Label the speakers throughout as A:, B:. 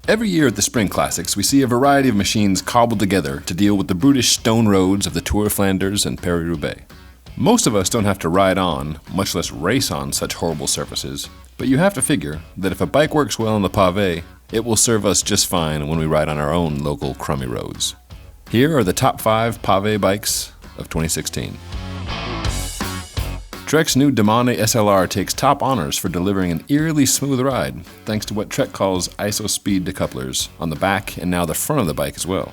A: Every year at the Spring Classics, we see a variety of machines cobbled together to deal with the brutish stone roads of the Tour of Flanders and Paris-Roubaix. Most of us don't have to ride on, much less race on, such horrible surfaces, but you have to figure that if a bike works well on the pavé, it will serve us just fine when we ride on our own local crummy roads. Here are the top 5 Pavé bikes of 2016. Trek's new Demone ASLR takes top honors for delivering an eerily smooth ride, thanks to what Trek calls ISO speed decouplers on the back and now the front of the bike as well.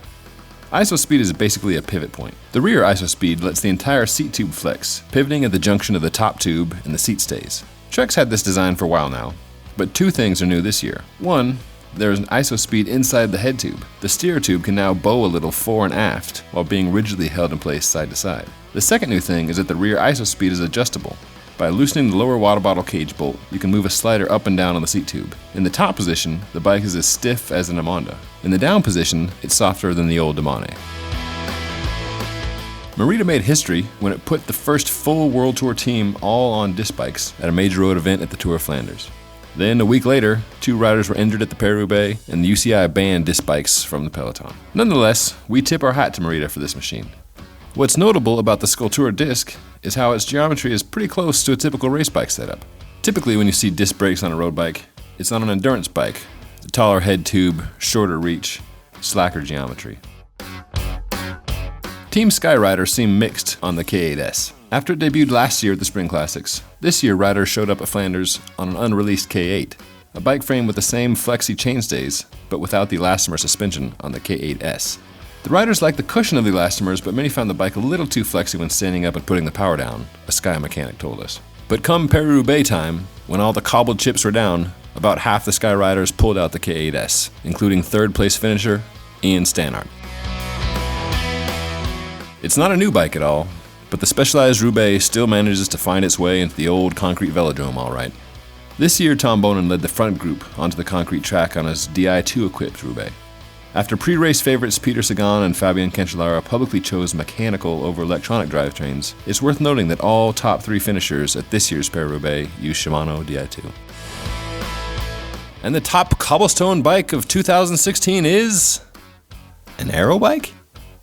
A: ISO speed is basically a pivot point. The rear ISO speed lets the entire seat tube flex, pivoting at the junction of the top tube and the seat stays. Trek's had this design for a while now, but 2 things are new this year. 1, there is an ISO speed inside the head tube. The steer tube can now bow a little fore and aft while being rigidly held in place side to side. The second new thing is that the rear ISO speed is adjustable. By loosening the lower water bottle cage bolt, you can move a slider up and down on the seat tube. In the top position, the bike is as stiff as an Amonda. In the down position, it's softer than the old Demone. Morita made history when it put the first full World Tour team all on disc bikes at a major road event at the Tour of Flanders. Then, a week later, 2 riders were injured at the Paris-Roubaix, and the UCI banned disc bikes from the peloton. Nonetheless, we tip our hat to Morita for this machine. What's notable about the Sculptura disc is how its geometry is pretty close to a typical race bike setup. Typically, when you see disc brakes on a road bike, it's on an endurance bike, the taller head tube, shorter reach, slacker geometry. Team Skyrider seemed mixed on the K8S. After it debuted last year at the Spring Classics, this year riders showed up at Flanders on an unreleased K8, a bike frame with the same flexi chainstays, but without the elastomer suspension on the K8S. The riders liked the cushion of the elastomers, but many found the bike a little too flexy when standing up and putting the power down, a Sky mechanic told us. But come Paris-Roubaix time, when all the cobbled chips were down, about half the Sky riders pulled out the K8S, including 3rd place finisher Ian Stannard. It's not a new bike at all, but the Specialized Roubaix still manages to find its way into the old concrete velodrome all right. This year, Tom Bonin led the front group onto the concrete track on his Di2-equipped Roubaix. After pre-race favorites Peter Sagan and Fabian Cancellara publicly chose mechanical over electronic drivetrains, it's worth noting that all top 3 finishers at this year's Paris-Roubaix use Shimano Di2. And the top cobblestone bike of 2016 is an aero bike?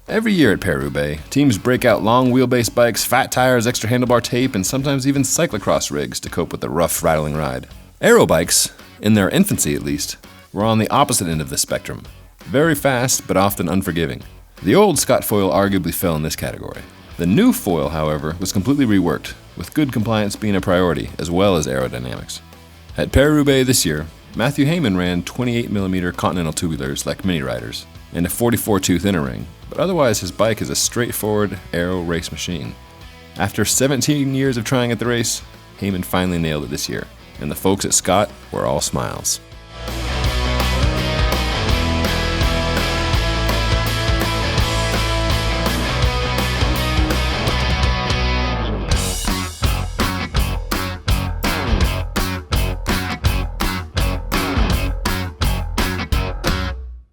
A: Every year at Paris-Roubaix, teams break out long wheelbase bikes, fat tires, extra handlebar tape, and sometimes even cyclocross rigs to cope with the rough, rattling ride. Aero bikes, in their infancy at least, were on the opposite end of the spectrum. Very fast, but often unforgiving. The old Scott foil arguably fell in this category. The new foil, however, was completely reworked, with good compliance being a priority, as well as aerodynamics. At Paris-Roubaix this year, Matthew Heyman ran 28mm Continental tubulars like mini riders, and a 44-tooth inner ring, but otherwise his bike is a straightforward aero race machine. After 17 years of trying at the race, Heyman finally nailed it this year, and the folks at Scott were all smiles.